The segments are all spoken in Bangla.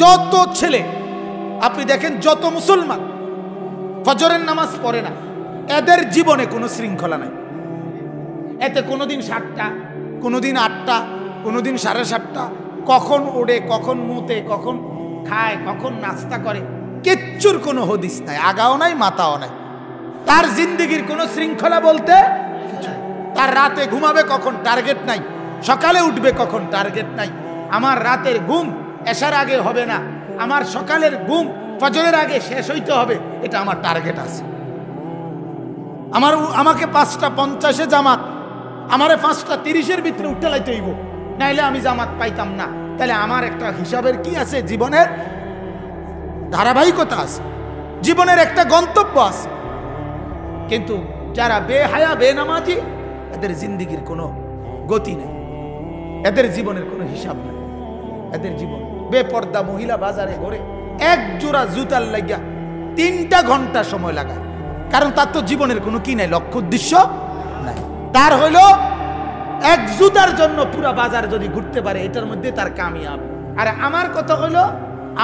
যত ছেলে আপনি দেখেন, যত মুসলমান ফজরের নামাজ পড়ে না, এদের জীবনে কোনো শৃঙ্খলা নাই। এতে কোনোদিন 7টা, কোনোদিন 8টা, কোনোদিন 7:30, কখন ওড়ে, কখন মুতে, কখন খায়, কখন নাস্তা করে, কিচ্ছুর কোনো হদিস নাই, আগাও নাই, মাথাও নাই। তার জিন্দেগির কোনো শৃঙ্খলা বলতে কিছু। তার রাতে ঘুমাবে কখন টার্গেট নাই, সকালে উঠবে কখন টার্গেট নাই। আমার রাতের ঘুম এশার আগে হবে না, আমার সকালের ঘুম ফজরের আগে শেষ হইতে হবে, এটা আমার টার্গেট আছে। আমাকে 5:50 জামাত, আমারে 5:30 ভিতরে উঠতে লাইতে হইব, নাইলে আমি জামাত পাইতাম না। তাহলে আমার একটা হিসাবের কি আছে, জীবনের ধারাবাহিকতা আছে, জীবনের একটা গন্তব্য আছে। কিন্তু যারা বেহায়া বেনামাজি, এদের জিন্দেগির কোনো গতি নেই, এদের জীবনের কোনো হিসাব নেই। এদের জীবন বেপর্দা মহিলা বাজারে ঘুরে এক জোড়া জুতার লাগিয়া 3টা ঘন্টা সময় লাগায়, কারণ তার তো জীবনের কোনো কি নাই, লক্ষ্য উদ্দেশ্য নাই। তার হইল এক জুতার জন্য পুরা বাজার যদি ঘুরতে পারে, এটার মধ্যে তার কামিয়াব। আর আমার কথা হইল,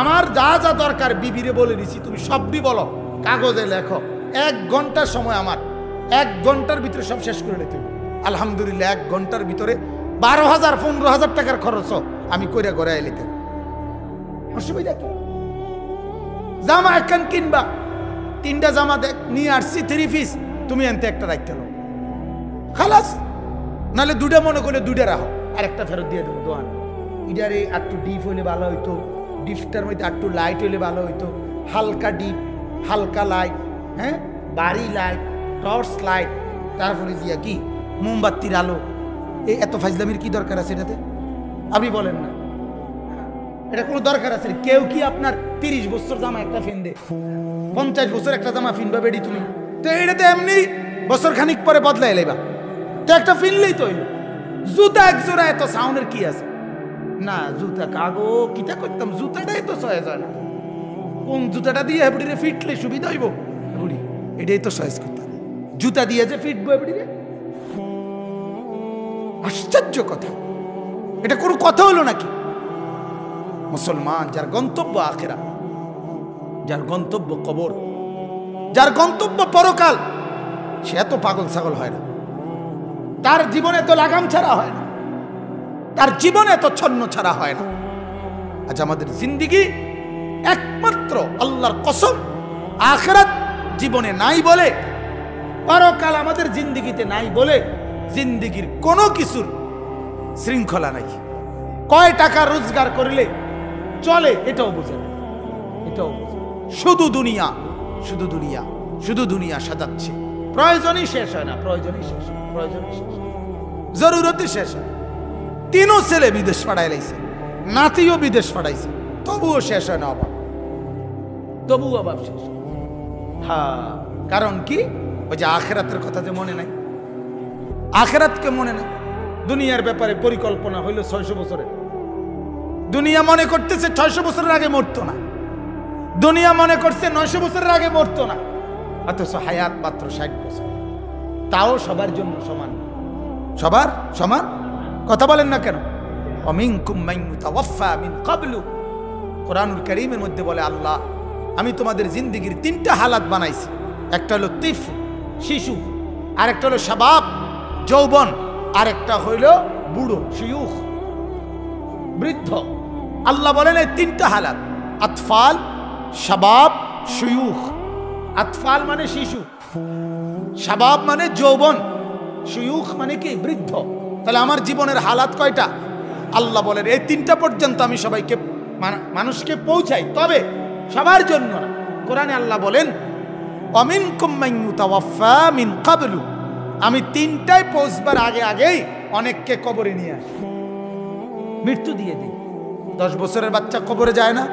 আমার যা যা দরকার বিবিরে বলে দিছি, তুমি সবই বলো, কাগজে লেখো। 1 ঘন্টা সময় আমার, 1 ঘন্টার ভিতরে সব শেষ করে নিতে হবে। আলহামদুলিল্লাহ 1 ঘন্টার ভিতরে 12,000 15,000 টাকার খরচ আমি কইরা ঘরে আইলিতে। অসুবিধা কি? জামা একখান কিনবা, 3টা জামা নিয়ে আসছি 3 পিস, তুমি এনতে একটা রাখতে লো, খালাস। নাহলে 2টা মনে করলে 2টা রাখো, আর একটা ফেরত দিয়ে দেবো দোয়ান। ইডারে একটু ডিপ হইলে ভালো হইতো, ডিপটার মধ্যে একটু লাইট হইলে ভালো হইতো, হালকা ডিপ, হালকা লাইট, হ্যাঁ, বাড়ি লাইট, টর্চ লাইট, তারপরে দিয়া কি মোমবাতির আলো। এই এত ফাইজলামির কি দরকার আছে এটাতে? আপনি বলেন না, এটা কোনো দরকার আছে? কেউ কি আপনার 30 বছর জামা একটা ফিনদে, 50 বছর একটা জামা ফিনবা বেডি তুমি? তো এটাতে এমনি বছর খানিক পরে বদলাই লাইবা, তো একটা ফিনলেই তো হইল। জুতা এক জোড়া এত সাউন্ডের কি আছে? না জুতা কাগো কিটা করতাম, জুতাটাই তো সহজ হয় না। কোন জুতাটা দিয়ে বুড়িরে ফিটলে সুবিধা হইব? বুড়ি এটাই তো সহজ করতাম, জুতা দিয়ে যে ফিটবো বুড়িরে। আশ্চর্য কথা, এটা কোনো কথা হলো নাকি? মুসলমান যার গন্তব্য আখিরাত, যার গন্তব্য কবর, যার গন্তব্য পরকাল, সে এত পাগল ছাগল হয় না, তার জীবনে তো লাগাম ছাড়া হয় না, তার জীবনে তো ছন্ন ছাড়া হয় না। আজ আমাদের জিন্দেগি একমাত্র আল্লাহর কসম আখিরাত জীবনে নাই বলে, পরকাল আমাদের জিন্দেগিতে নাই বলে, জিন্দেগির কোনো কিছুর শৃঙ্খলা নাই। কয় টাকা রোজগার করলে চলে এটাও বোঝে না, এটাও বোঝে। শুধু দুনিয়া, শুধু দুনিয়া, শুধু দুনিয়া সাজাচ্ছে। প্রয়োজনই শেষ হয় না, প্রয়োজনই শেষ হয়, প্রয়োজনই শেষ হয়, জরুরতই শেষ হয়। 3 ছেলে বিদেশ পাঠাই লাইছে, নাতিও বিদেশ পাঠাইছে, তবুও শেষ হয় না অভাব, তবুও অভাব শেষ। হ্যাঁ, কারণ কি? ওই যে আখিরাতের কথা যে মনে নাই, আখিরাতকে মনে নাই। দুনিয়ার ব্যাপারে পরিকল্পনা হইল 600 বছরের। দুনিয়া মনে করতেছে 600 বছরের আগে মরতো না, দুনিয়া মনে করছে 900 বছরের আগে মরতো না, অথচ হায়াত মাত্র 60 বছর। তাও সবার জন্য সমান, সবার সমান। কথা বলেন না কেন? ওয়ামিনকুম মান ইউতাওয়াফা মিন ক্বাবলু, কোরআনুল কারীমের মধ্যে বলে আল্লাহ, আমি তোমাদের জিন্দেগির 3টা হালাত বানাইছি। একটা হলো তিফল, শিশু, আর একটা হলো শাবাব, যৌবন, আর একটা হইল বুড়ো, শিয়ুখ, বৃদ্ধ। আল্লাহ বলেন এই 3টা হালাত, আতফাল, শাবাব, শিয়ুখ। আতফাল মানে শিশু, শাবাব মানে যৌবন, শিয়ুখ মানে কি বৃদ্ধ। তাহলে আমার জীবনের হালাত কয়টা? আল্লাহ বলেন এই 3টা পর্যন্ত আমি সবাইকে মানুষকে পৌঁছাই, তবে সবার জন্য না। কোরআনে আল্লাহ বলেন ওয়ামিনকুম মান ইউতাওয়াফা মিন ক্বাবলু, আমি 3টায় পৌঁছবার আগে আগেই অনেককে কবরে নিয়ে আসি, মৃত্যু দিয়ে দিই। 10 বছরের বাচ্চা কবরে যায় না,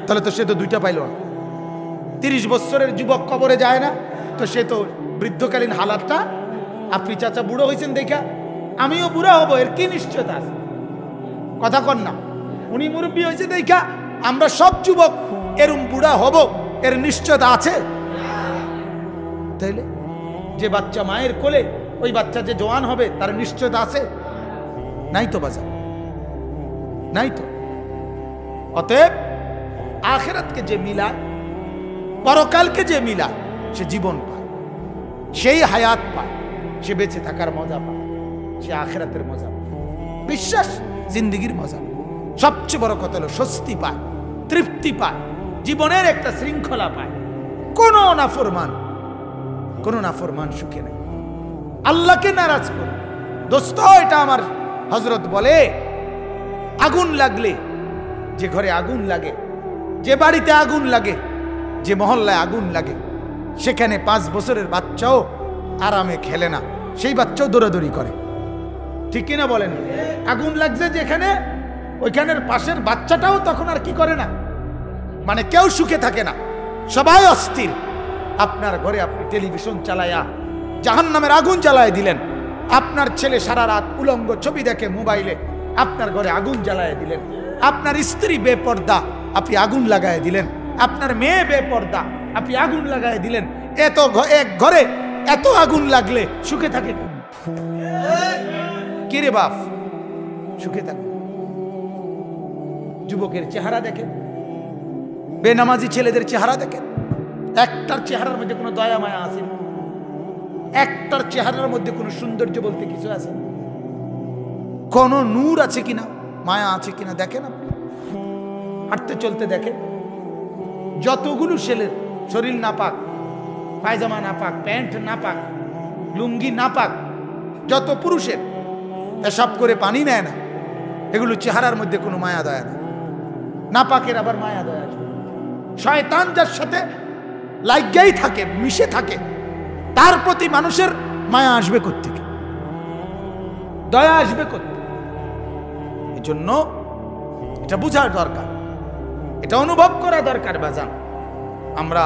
তাহলে তো সে তো 2টা পাইল না। 30 বছরের যুবক কবরে যায় না, তো সে তো বৃদ্ধকালীন হালাতটা। আপনি চাচা বুড়ো হয়েছেন দেখা আমিও বুড়া হব, এর কি নিশ্চয়তা আছে? কথা কন না। উনি মুরব্বী হয়েছে দেখা আমরা সব যুবক এরম বুড়া হব, এর নিশ্চয়তা আছে? তাইলে যে বাচ্চা মায়ের কোলে, ওই বাচ্চা যে জওয়ান হবে, তার নিশ্চয়তা আছে? নাই তো বাজার, নাই তো। অতএব আখিরাতকে যে মিলায়, পরকালকে যে মিলায়, সে জীবন পায়, সেই হায়াত পায়, সে বেঁচে থাকার মজা পায়, সে আখিরাতের মজা পায়, বিশ্বাস জিন্দেগির মজা পায়। সবচেয়ে বড় কথা হলো স্বস্তি পায়, তৃপ্তি পায়, জীবনের একটা শৃঙ্খলা পায়। কোন নাফরমান সুখে নেই। আল্লাহকে নারাজ করে দোস্ত, এটা আমার হযরত বলে, আগুন লাগলে, যে ঘরে আগুন লাগে, যে বাড়িতে আগুন লাগে, যে মহল্লায় আগুন লাগে, সেখানে 5 বছরের বাচ্চাও আরামে খেলে না, সেই বাচ্চাও দৌড়াদৌড়ি করে। ঠিক কিনা বলেন? আগুন লাগছে যেখানে, ওইখানের পাশের বাচ্চাটাও তখন আর কি করে না, মানে কেউ সুখে থাকে না, সবাই অস্থির। আপনার ঘরে আপনি টেলিভিশন চালায়া জাহান্নামের আগুন জ্বালায় দিলেন, আপনার ছেলে সারা রাত উলঙ্গ ছবি দেখে মোবাইলে, আপনার ঘরে আগুন জ্বালায় দিলেন। আপনার স্ত্রী বেপর্দা, আপনি আগুন লাগায় দিলেন। আপনার মেয়ে বেপর্দা, আপনি আগুন লাগায় দিলেন। এক ঘরে এত আগুন লাগলে সুখে থাকে কে রে বাপ? সুখে থাকে? যুবকের চেহারা দেখেন, বেনামাজি ছেলেদের চেহারা দেখেন, একটার চেহারার মধ্যে কোনো দয়া মায়া আছে? একটার চেহারার মধ্যে কোনো সৌন্দর্য বলতে কিছু আছে? কোন নূর আছে কিনা, মায়া আছে কিনা দেখেন। আপনি হাঁটতে চলতে দেখেন, যতগুলো ছেলের শরীর নাপাক, পায়জামা নাপাক, প্যান্ট নাপাক, লুঙ্গি নাপাক, যত পুরুষের পেশাব করে পানি নেয় না, এগুলো চেহারার মধ্যে কোনো মায়া দয়া না। নাপাকের আবার মায়া দয়া আছে। শয়তান যার সাথে লাগাই থাকে, মিশে থাকে, তার প্রতি মানুষের মায়া আসবে কোত্থেকে, দয়া আসবে কোত্থেকে? এই জন্য এটা বুঝার দরকার, এটা অনুভব করা দরকার। বাজান, আমরা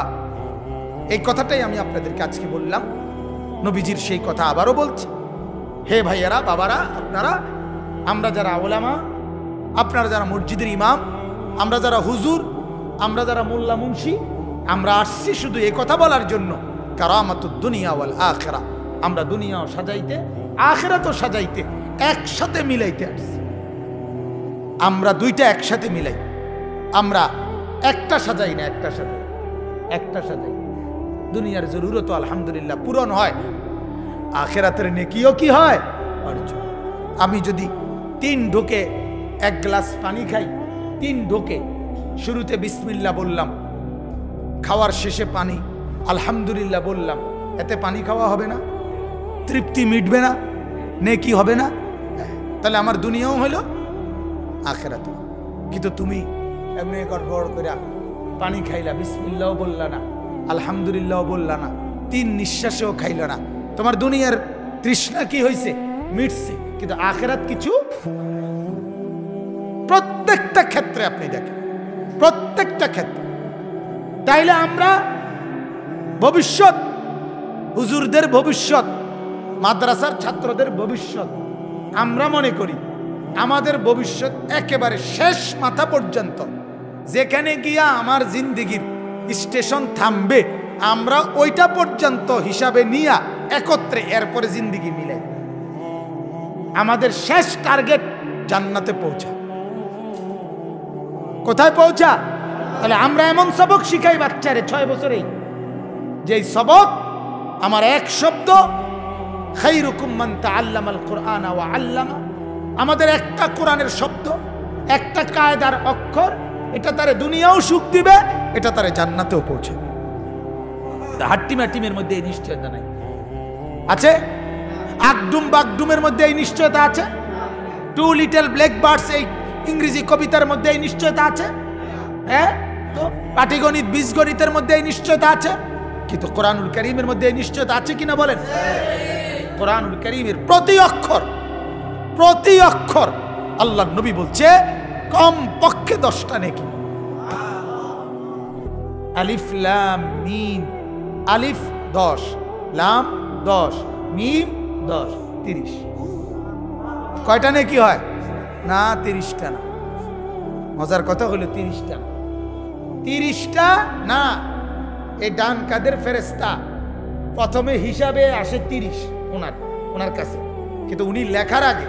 এই কথাটাই আমি আপনাদেরকে আজকে বললাম, নবীজির সেই কথা আবারও বলছি। হে ভাইয়ারা, বাবারা, আপনারা, আমরা যারা ওলামা, আপনারা যারা মসজিদের ইমাম, আমরা যারা হুজুর, আমরা যারা মোল্লা মুন্সি, আমরা আসছি শুধু এই কথা বলার জন্য, কারামাতুদ দুনিয়া ওয়াল আখিরা, আমরা দুনিয়াও সাজাইতে, আখিরাতও সাজাইতে, একসাথে মিলাইতে আসছি। আমরা দুইটা একসাথে মিলাই, আমরা একটা সাজাই না, একটা সাজাই। দুনিয়ার জরুরত আলহামদুলিল্লাহ পূরণ হয়, আখিরাতের নেকিও কি হয় অর্জন। আমি যদি 3 ঢোকে 1 গ্লাস পানি খাই, 3 ঢোকে শুরুতে বিসমিল্লাহ বললাম, খাওয়ার শেষে পানি আলহামদুলিল্লাহ বললাম, এতে পানি খাওয়া হবে না? তৃপ্তি মিটবে না? নেকি হবে না? তাহলে আমার দুনিয়াও হলো, আখিরাত। কিন্তু তুমি এমনি গড়বড় করে পানি খাইলা, বিসমিল্লাহও বললা না, আলহামদুলিল্লাহও বললা না, 3 নিঃশ্বাসেও খাইলা না, তোমার দুনিয়ার তৃষ্ণা কি হয়েছে? মিটছে, কিন্তু আখিরাত কিছু। প্রত্যেকটা ক্ষেত্রে আপনি দেখেন, প্রত্যেকটা ক্ষেত্রে। তাইলে আমরা ভবিষ্যৎ, হুজুরদের ভবিষ্যৎ, মাদ্রাসার ছাত্রদের ভবিষ্যৎ, আমরা মনে করি আমাদের ভবিষ্যৎ একেবারে শেষ মাথা পর্যন্ত, যেখানে গিয়া আমার জিন্দেগির স্টেশন থামবে, আমরা ওইটা পর্যন্ত হিসাবে নিয়া একত্রে এরপরে জিন্দেগি মিলাই। আমাদের শেষ টার্গেট জান্নাতে পৌঁছা। কোথায় পৌঁছা? তাহলে আমরা এমন সবক শিখাই বাচ্চারে 6 বছরেই, যে সবক আমার এক শব্দ, খায়রুকুম মান তাআল্লামাল কুরআনা ওয়া আল্লামা, আমাদের একটা কোরআনের শব্দ, একটা কায়দার অক্ষর, এটা তারে দুনিয়াও সুখ দিবে, এটা তারে জান্নাতেও পৌঁছাবে। হাট্টিমাটিমের মধ্যে এই নিশ্চয়তা নাই আছে? আগডুম বাগডুমের মধ্যে এই নিশ্চয়তা আছে? 2 লিটল ব্ল্যাক বার্ডস এই ইংরেজি কবিতার মধ্যে এই নিশ্চয়তা আছে? হ্যাঁ, তো পাটিগণিত বীজগণিতের মধ্যে এই নিশ্চয়তা আছে, কিন্তু কোরআনুল কারীমের মধ্যে এই নিশ্চয়তা আছে কিনা বলেন? কোরআনুল কারীমের প্রতি অক্ষর আল্লাহর নবী বলছে কম পক্ষে 10টা নেকি। আলিফ লাম মিম, আলিফ 10, লাম 10, মিম 10, 30। কয়টা নেকি হয়? না, 30টা না। মজার কথা হলো 30টা না, 30টা না। এই ডান কাদের ফেরেশতা প্রথমে হিসাবে আসে 30 ওনার কাছে, কিন্তু উনি লেখার আগে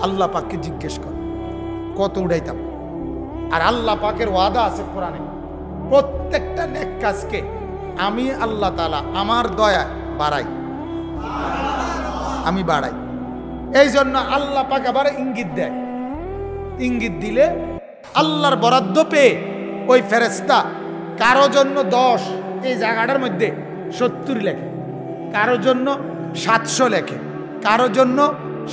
আল্লাহ পাককে জিজ্ঞেস করেন কত উড়াইতাম। আর আল্লাহ পাকের ওয়াদা আছে কোরআনে, প্রত্যেকটা নেক কাজকে আমি আল্লাহ তাআলা আমার দয়া বাড়াই, আমি বাড়াই। এই জন্য আল্লাহ পাক আবার ইঙ্গিত দেয়, ইঙ্গিত দিলে আল্লাহর বরাদ্দ পেয়ে ওই ফেরেশতা কারো জন্য 10 এই জায়গাটার মধ্যে 70 লেখে, কারো জন্য 700 লেখে, কারো জন্য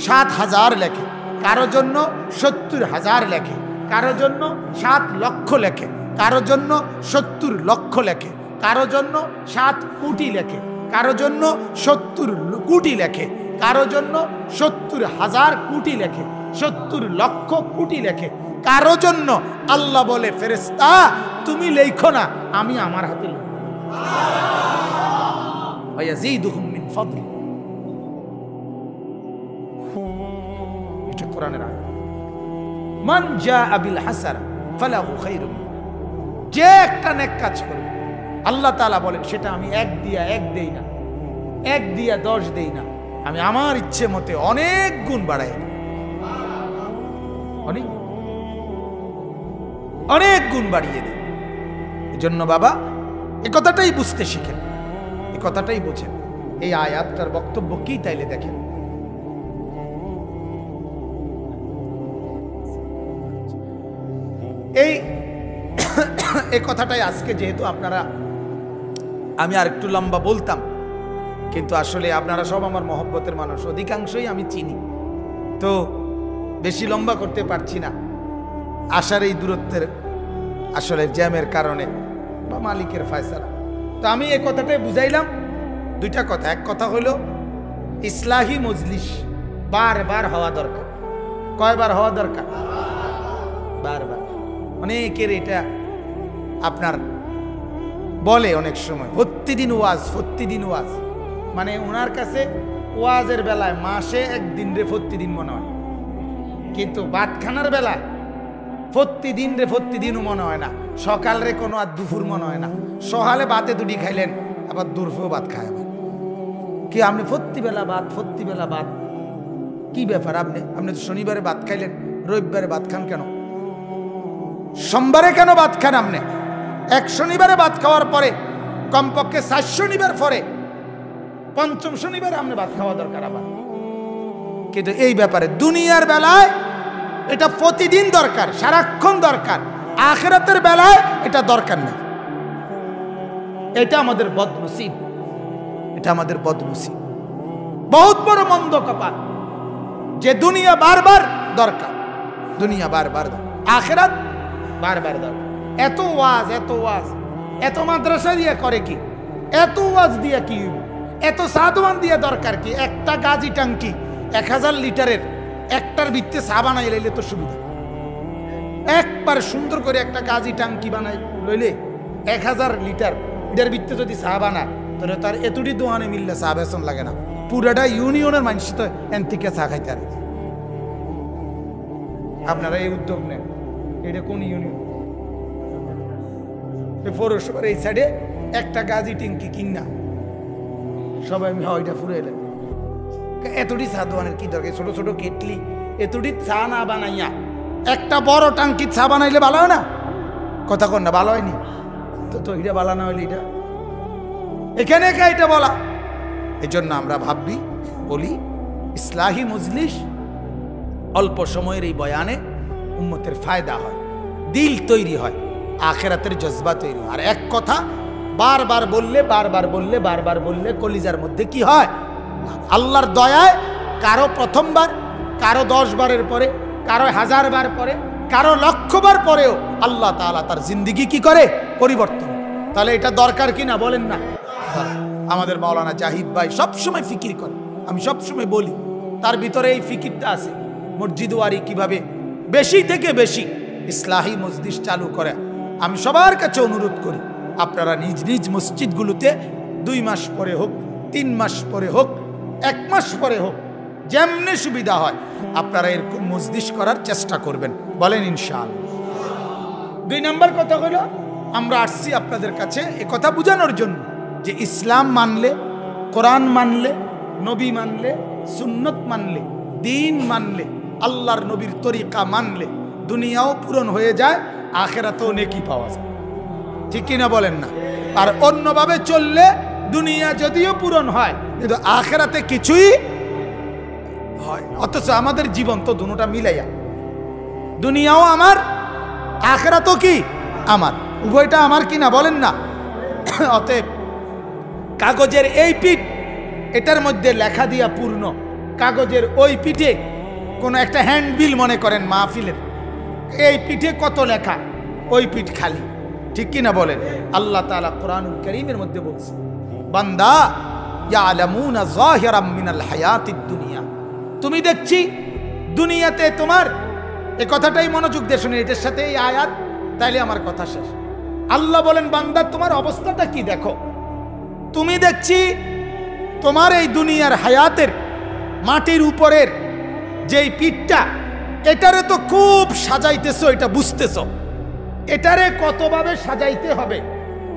7,000 লেখে, কারো জন্য 70,000 লেখে, কারো জন্য 7 লক্ষ লেখে, কারো জন্য 70 লক্ষ লেখে, কারো জন্য 7 কোটি লেখে, কারো জন্য 70 কোটি লেখে, কারো জন্য 70,000 কোটি লেখে, 70 লক্ষ কোটি লেখে, কারো জন্য আল্লাহ বলে ফেরেশতা তুমি লেখো না, আমি আমার হাতে লিখব। ওয়ায়াজিদুহুম মিন ফাদলি, এটা কোরআনের আয়াত। মান জাআ বিল হাসানা ফালাহু খায়রুন, যে একটা নেক কাজ করবে আল্লাহ তাআলা বলেন সেটা আমি 1 দিয়া 1 দেই না, 1 দিয়া 10 দেই না, আমি আমার ইচ্ছে মতে অনেক গুণ বাড়াই দিই, অনেক অনেক গুণ বাড়িয়ে দিই। এজন্য বাবা এই কথাটাই বুঝতে শিখেন, এই কথাটাই বোঝেন। এই আয়াতটার বক্তব্য কি তাইলে দেখেন। এই কথাটাই আজকে যেহেতু আপনারা, আমি আর একটু লম্বা বলতাম, কিন্তু আসলে আপনারা সব আমার মহব্বতের মানুষ, অধিকাংশই আমি চিনি, তো বেশি লম্বা করতে পারছি না। আসার এই দূরত্বের আসলে জ্যামের কারণে বা মালিকের ফয়সালা, তো আমি এই কথাটাই বুঝাইলাম। 2টা কথা, এক কথা হলো ইসলাহি মজলিস বারবার হওয়া দরকার। কয়বার হওয়া দরকার? বারবার। অনেকের এটা আপনার বলে অনেক সময় প্রতিদিন ওয়াজ, প্রতিদিন ওয়াজ, মানে ওনার কাছে ওয়াজের বেলায় মাসে 1 দিন রে প্রতিদিন মনে হয়, কিন্তু ভাতখানার বেলায় প্রতিদিন রে প্রতিদিনও মনে হয় না, সকাল রে কোনো আর দুপুর মনে হয় না, সকালে ভাতে 2টি খাইলেন আবার দুপুরেও ভাত খায়, আবার কি আপনি প্রতিবেলা ভাত, প্রতিবেলা ভাত, কি ব্যাপার? আপনি তো শনিবারে ভাত খাইলেন, রবিবারে ভাত খান কেন? সোমবারে কেন ভাত খান? আপনি 1 শনিবারে ভাত খাওয়ার পরে কমপক্ষে 4 শনিবার পরে 5ম শনিবারে আপনি ভাত খাওয়া দরকার আবার। কিন্তু এই ব্যাপারে দুনিয়ার বেলায় এটা প্রতিদিন দরকার, সারাক্ষণ দরকার, আখিরাতের বেলায় এটা দরকার নেই। এটা আমাদের বদনসিব, এটা আমাদের বদনসিব, বহুত বড় মন্দ কপাল যে দুনিয়া বারবার দরকার, দুনিয়া বারবার দরকার, আখিরাত বারবার দরকার। এত ওয়াজ, এত ওয়াজ, এত মাদ্রাসা দিয়ে করে কি? এত ওয়াজ দিয়ে কি? এত সাদওয়ান দিয়ে দরকার কি? একটা গাজি টাঙ্কি 1000 লিটারের, একটার ভিত্তে চা বানাই লইলে তো সুবিধা। একবার সুন্দর করে একটা গাজি টাঙ্কি বানাই লইলে 1000 লিটার, এটার ভিত্তে যদি চা বানায় তাহলে তার এতটি দোকানে মিললে চা বেসন লাগে না, পুরাটা ইউনিয়নের মানুষ তো এন থেকে চা খাইতে পারে। আপনারা এই উদ্যোগ নেন। এটা কোন ইউনিয়ন? পৌরসভার এই সাইডে একটা গাজি ট্যাঙ্কি কিনা সবাই আমি ওইটা ফুরে এলেন। এতটি চা দোকানের কি দরকার? ছোট ছোট কেটলি এতটি চা না বানাইয়া একটা বড় টাঙ্কি চা বানাইলে ভালো হয় না? কথা কন না, ভালো হয়নি তো এটা ভালো না হইলে এটা এখানে এটা বলা। এই জন্য আমরা ভাববি, বলি ইসলাহি মজলিস, অল্প সময়ের এই বয়ানে উম্মতের ফায়দা হয়, দিল তৈরি হয়, আখিরাতের জজবা তৈরি হয়। আর এক কথা বারবার বললে, বারবার বললে, বারবার বললে কলিজার মধ্যে কি হয়? আল্লাহর দয়ায় কারো প্রথমবার, কারো 10 বারের পরে, কারো 1000 বার পরে, কারো 1,000 বার পরেও আল্লাহ তাআলা তার জিন্দেগি কি করে? পরিবর্তন। তাহলে এটা দরকার কিনা বলেন না? আমাদের মাওলানা জাহিদ ভাই সবসময় ফিকির করে, আমি সবসময় বলি তার ভিতরে এই ফিকিরটা আছে। মসজিদ ওয়ারি কিভাবে বেশি থেকে বেশি ইসলাহি মজলিস চালু করে। আমি সবার কাছে অনুরোধ করি, আপনারা নিজ নিজ মসজিদগুলোতে 2 মাস পরে হোক, 3 মাস পরে হোক, 1 মাস পরে হোক, যেমনি সুবিধা হয় আপনারা এরকম মজলিস করার চেষ্টা করবেন, বলেন ইনশাআল্লাহ। 2 নম্বর কথা হলো, আমরা আসছি আপনাদের কাছে এ কথা বোঝানোর জন্য যে ইসলাম মানলে, কোরআন মানলে, নবী মানলে, সুন্নত মানলে, দিন মানলে, আল্লাহর নবীর তরিকা মানলে দুনিয়াও পূরণ হয়ে যায়, আখেরাতেও নেকি পাওয়া যায়, ঠিক কিনা বলেন না? আর অন্যভাবে চললে দুনিয়া যদিও পূরণ হয় কিন্তু আখেরাতে কিছুই হয়। অথচ আমাদের জীবন তো দুটোটা মিলাইয়া, দুনিয়াও আমার আখেরাতও কি আমার, উভয়টা আমার কিনা বলেন না? অতএব কাগজের এই পিঠ এটার মধ্যে লেখা দিয়া পূর্ণ, কাগজের ওই পিঠে কোনো একটা হ্যান্ডবিল মনে করেন মাহফিলের, এই পিঠে কত লেখা, ওই পিঠ খালি, ঠিক কিনা বলেন? আল্লাহ তাআলা কোরআনুল কারীমের মধ্যে বলছে, বান্দা ইয়ালামুনা যাহিরাম মিনাল হায়াতিদ দুনিয়া, তুমি দেখছি দুনিয়াতে তোমার, এই কথাটাই মনোযোগ দিয়ে শুনে, এটার সাথে এই আয়াত, তাইলে আমার কথা শেষ। আল্লাহ বলেন, বান্দা তোমার অবস্থাটা কি দেখো, তুমি দেখছি তোমার এই দুনিয়ার হায়াতের মাটির উপরের যেই পিঠটা, এটারে তো খুব সাজাইতেছো, এটা বুঝতেছো, এটারে কতভাবে সাজাইতে হবে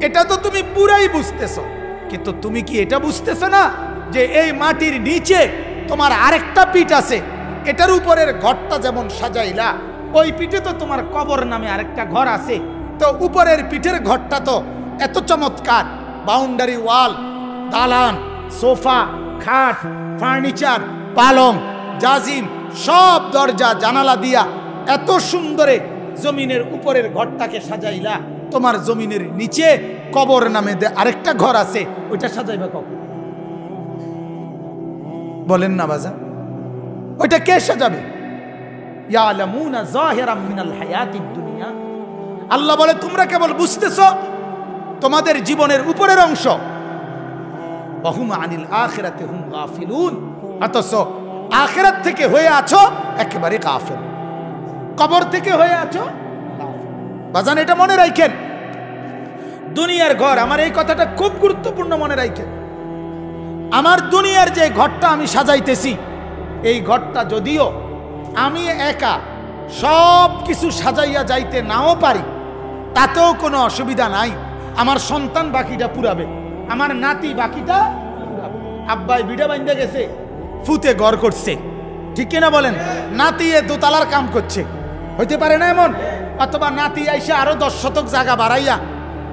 এটা তো তুমি পুরাই বুঝতেছো, কিন্তু তুমি কি এটা বুঝতেছো না যে এই মাটির নিচে তোমার আরেকটা পিঠ আছে, এটার উপরের ঘরটা যেমন সাজাইলা, ওই পিঠে তো তোমার কবর নামে আরেকটা ঘর আছে, তো উপরের পিঠের ঘরটা তো এত চমৎকার, বাউন্ডারি ওয়াল, দালান, সোফা, খাট, ফার্নিচার, পালং, জাজিম, সব দরজা জানালা দিয়া এত সুন্দরে জমিনের উপরের ঘরটাকে সাজাইলা, তোমার জমিনের নিচে কবর নামে আরেকটা ঘর আছে, ওইটা সাজাইবা কখন? বলেন না বাজার, ওইটা কে সাজাবে? ইয়ালামুনা যাহিরাম মিনাল হায়াতিদ দুনিয়া, আল্লাহ বলে তোমরা কেবল বুঝতেছো তোমাদের জীবনের উপরের অংশ, ওয়াহুম আনিল আখিরাতি হুম গাফিলুন, অথচ আখিরাত থেকে হয়ে আছো একেবারে গাফিল, কবর থেকে হয়ে আছো গাফিল। বাজান এটা মনে রাখেন, দুনিয়ার ঘর, আমার এই কথাটা খুব গুরুত্বপূর্ণ, মনে রাখেন, আমার দুনিয়ার যে ঘরটা আমি সাজাইতেছি, এই ঘরটা যদিও আমি একা সব কিছু সাজাইয়া যাইতে নাও পারি, তাতেও কোনো অসুবিধা নাই, আমার সন্তান বাকিটা পুরাবে, আমার নাতি বাকিটা পুরাবে। আব্বাই বিড়া বাইন্দা গেছে, ফুতে ঘর করছে, ঠিক কিনা বলেন? নাতি এ দোতলার কাম করছে, হইতে পারে না এমন? অথবা নাতি আইসে আরো 10 শতক জায়গা বাড়াইয়া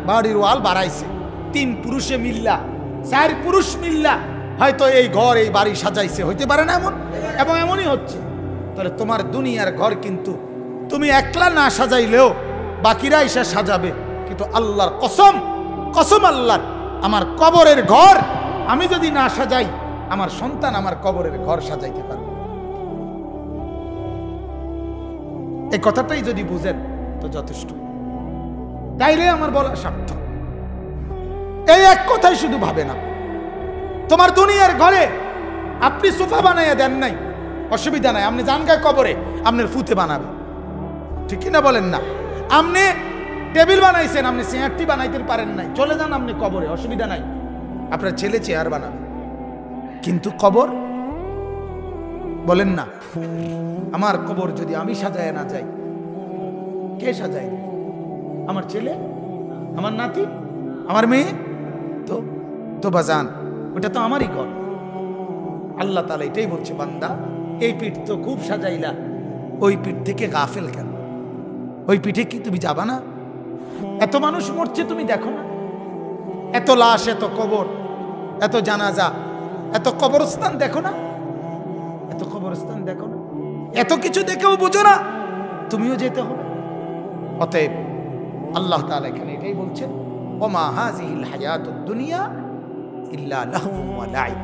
বাড়ির ওয়াল বাড়াইছে, 3 পুরুষে মিল্লা, 4 পুরুষ মিল্লা হয়তো এই ঘর এই বাড়ি সাজাইছে, হইতে পারে না এমন? এবং এমনই হচ্ছে। তাহলে তোমার দুনিয়ার ঘর কিন্তু তুমি একলা না সাজাইলেও বাকিরা এসে সাজাবে, কিন্তু আল্লাহর কসম, কসম আল্লাহর, আমার কবরের ঘর আমি যদি না সাজাই, আমার সন্তান আমার কবরের ঘর সাজাইতে পারবে। এই কথাটাই যদি বুঝেন তো যথেষ্ট, তাইলে আমার বলা সার্থক। এই এক কথাই শুধু ভাবে না, তোমার দুনিয়ার ঘরে আপনি সোফা বানাইয়া দেন নাই, অসুবিধা নাই, আপনি যান গায়ে কবরে, আপনার ফুতে বানাবে, ঠিক কিনা বলেন না? আপনি টেবিল বানাইছেন, আপনি চেয়ারটি বানাইতে পারেন নাই, চলে যান আপনি কবরে, অসুবিধা নাই, আপনার ছেলে চেয়ার বানাবে। কিন্তু কবর, বলেন না, আমার কবর যদি আমি সাজায় না যাই, কে সাজায়? আমার ছেলে, আমার নাতি, আমার মেয়ে, তো তো বাজান ওটা তো আমারই ঘর। আল্লাহ তাআলা এটাই বলছে, বান্দা এই পিঠ তো খুব সাজাইলা, ওই পিঠ থেকে গাফেল কেন? ওই পিঠে কি তুমি যাবা না? এত মানুষ মরছে তুমি দেখো না? এত লাশ, এত কবর, এত জানাজা, এত কবরস্থান দেখো না? এত কবরস্থান দেখো না? এত কিছু দেখেও বুঝো না তুমিও যেতে হবে। অতএব আল্লাহ তাআলা এখানে এটাই বলছেন, ওমা হাযিহিল হায়াতুদ দুনিয়া ইল্লা লাহবুন ওয়া লাইব।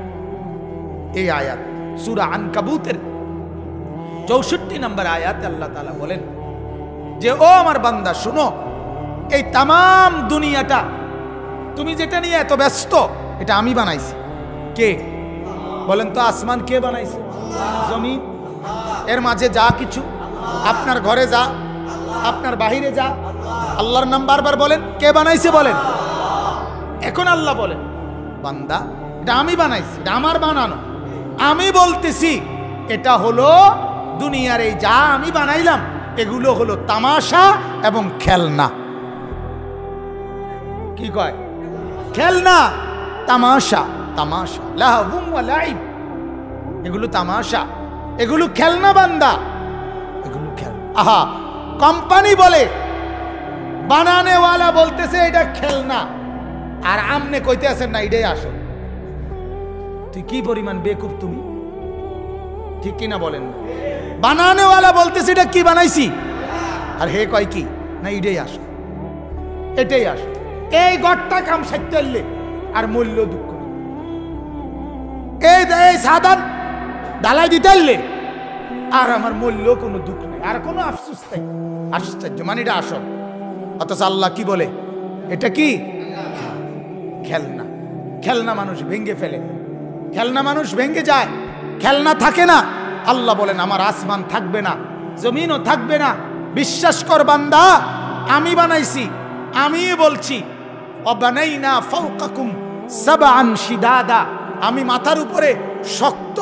এই আয়াত সূরা আনকাবুতের 64 নম্বর আয়াতে আল্লাহ তাআলা বলেন যে, ও আমার বান্দা শুনো, এই তাম দুনিয়াটা তুমি যেটা নিয়ে এত ব্যস্ত, এটা আমি বানাইছি। কে বলেন তো? আসমান কে বানাইছে? জমিন, এর মাঝে যা কিছু, আপনার ঘরে যা, আপনার বাহিরে যা, আল্লাহর নাম বারবার বলেন, কে বানাইছে বলেন? এখন আল্লাহ বলেন, বান্দা এটা আমি বানাইছি, এটা আমার বানানো, আমি বলতেছি এটা হলো দুনিয়ার এই যা আমি বানাইলাম, এগুলো হলো তামাশা এবং খেলনা। কি কয়? খেলনা, তামাশা, তামাশা, লাহবুম ওয়া লাইব, এগুলো তামাশা, এগুলো খেলনা বান্দা, এগুলো খেল। আহা, কোম্পানি বলে বানানেওয়ালা বলতেছে এটা খেলনা, আর আমনে কইতে আছেন না এটাই আসল। তুই কি পরিমাণ বেকুব তুমি, ঠিক কিনা বলেন না? বানানেওয়ালা বলতেছে এটা কি বানাইছি, আর হে কয় কি না এটাই আসল, এটাই আসল। এই গড়টা কাম সাইতে আর মূল্য দুঃখ, এই সাধারণ ডালাই দিতে আর আমার মূল্য কোনো দুঃখ নেই, আর কোনো আফসোস নেই। আশ্চর্য, মানে এটা আসল। অথচ আল্লাহ কি বলে, এটা কি খেলনা। খেলনা মানুষ ভেঙে ফেলে, খেলনা মানুষ ভেঙে যায়, খেলনা থাকে না। আল্লাহ বলেন আমার আসমান থাকবে না, জমিনও থাকবে না। বিশ্বাস কর বান্দা, আমি বানাইছি, আমি বলছি অবানাইনা ফাওকাকুম সাবআন শিদাদা, আমি মাথার উপরে শক্ত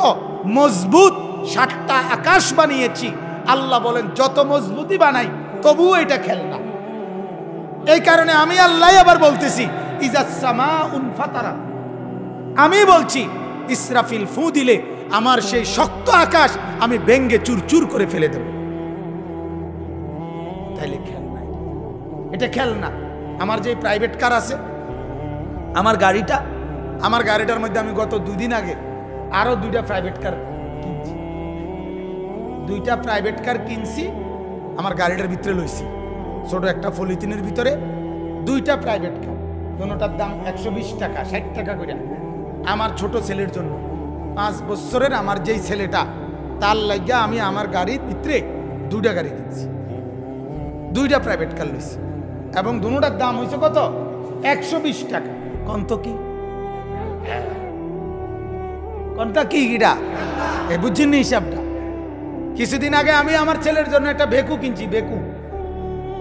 মজবুত 7টা আকাশ বানিয়েছি। আল্লাহ বলেন যত মজবুতি বানাই তবুও এটা খেলনা। এই কারণে আমি আল্লাহ আবার বলতেছি ইজাস সামাউন ফাতারা, আমি বলছি ইসরাফিল ফু দিলে আমার সেই শক্ত আকাশ আমি ভেঙে চুরচুর করে ফেলে দেব। তাইলে খেলনা, এটা খেলনা। আমার যে প্রাইভেট কার আছে, আমার গাড়িটার মধ্যে আমি গত 2 দিন আগে আরো 2টা প্রাইভেট কার কিনছি। 2টা প্রাইভেট কার কিনছি, আমার গাড়িটার ভিতরে লইছি। ছোট একটা পলিথিনের ভিতরে 2টা প্রাইভেট কার, দুটোটার দাম 120 টাকা, 60 টাকা করে। আমার ছোট ছেলের জন্য, 5 বছরের আমার যেই ছেলেটা, তার লাগিয়া আমি আমার গাড়ির ভিতরে 2টা গাড়ি কিনছি, 2টা প্রাইভেট কার লইছি, এবং দুটোটার দাম হয়েছে কত, 120 টাকা। কন্ত কি কোনটা কি গিরা এ বুঝিনি হিসাবটা। কিছুদিন আগে আমি আমার ছেলের জন্য একটা বেকু কিনছি, বেকু,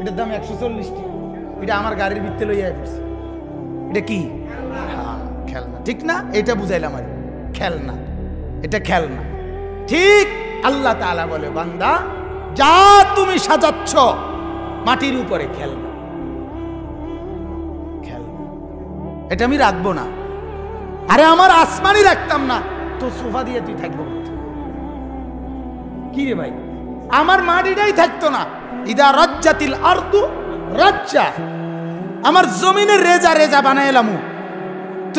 এটার দাম 140 টাকা। এটা আমার গাড়ির ভিতরে লইয়া পড়ছে। এটা কি খেলনা, ঠিক না? এটা বুঝাইলাম আর খেলনা, এটা খেলনা। ঠিক আল্লাহ তাআলা বলে বান্দা যা তুমি সাজাচ্ছ মাটির উপরে খেলনা, খেলনা এটা আমি রাখবো না। আরে আমার আসমানই রাখতাম না তো সোফা দিয়ে তুই থাকবো কি রে ভাই? আমার মাটিটাই থাকতো না। ইদা রাজ্জাতিল আরদু রাজ্জা, আমার জমিনের রেজা রেজা বানাইলাম।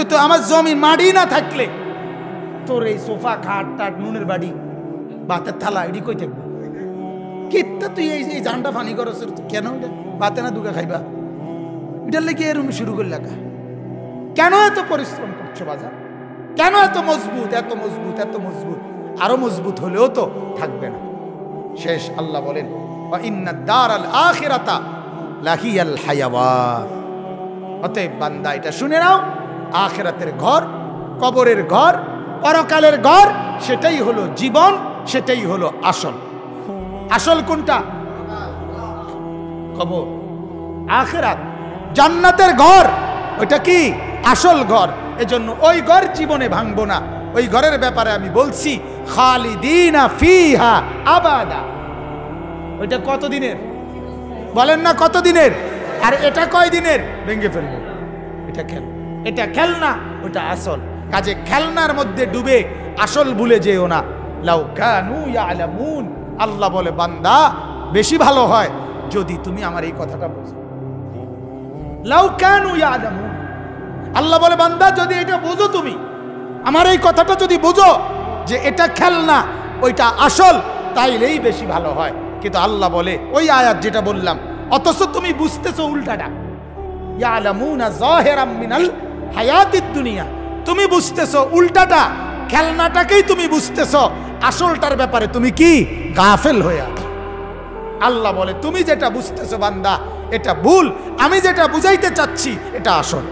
তো আমার জমিন মাটি না থাকলে তোর এই সোফা খাট টাট নুনের বাড়ি ভাতের থালা এটি কই থাকবো? কিত্তা তুই এই জানটা ফানি করছ কেন? ভাতে না দুগা খাইবা, এটার লেগে এরকম শুরু করলে কেন এত পরিশ্রম করছো বাজার? কেন এত মজবুত, এত মজবুত, এত মজবুত? আরো মজবুত হলেও তো থাকবে না। শেষ আল্লাহ বলেন ওয়া ইন্নাদ দারাল আখিরাতা লাহিয়াল হায়াওয়ান। অতএব বান্দা এটা শুনে নাও, আখিরাতের ঘর, কবরের ঘর, পরকালের ঘর, সেটাই হলো জীবন, সেটাই হলো আসল। আসল কোনটা? কবর। আখিরাত জান্নাতের ঘর, ওইটা কি আসল ঘর। এজন্য ওই ঘর জীবনে ভাঙবো না। ওই ঘরের ব্যাপারে আমি বলছি খালিদিনা ফিহা আবাদা। ওইটা কত দিনের বলেন না? কত দিনের? আর এটা কয় দিনের? ভেঙে ফেলবো। এটা খেল, এটা খেলনা, ওটা আসল। কাজে খেলনার মধ্যে ডুবে আসল ভুলে যেও না। লাউ কানু ইয়ালামুন, আল্লাহ বলে বান্দা বেশি ভালো হয় যদি তুমি আমার এই কথাটা বুঝো। লাউ কানু ইয়ালামুন, আল্লাহ বলে বান্দা যদি এটা বুঝো, তুমি আমার এই কথাটা যদি বুঝো যে এটা খেলনা ওইটা আসল, তাইলেই বেশি ভালো হয়। কিন্তু আল্লাহ বলে ওই আয়াত যেটা বললাম, অথচ তুমি বুঝতেছো উল্টাটা। ইয়ালামুনা যাহিরাম মিনাল হায়াতিদ দুনিয়া, তুমি বুঝতেছো উল্টাটা। খেলনাটাকেই তুমি বুঝতেছো, আসলটার ব্যাপারে তুমি কি গাফেল হয়ে আছো। আল্লাহ বলে তুমি যেটা বুঝতেছো বান্দা এটা ভুল, আমি যেটা বুঝাইতে চাচ্ছি এটা আসল।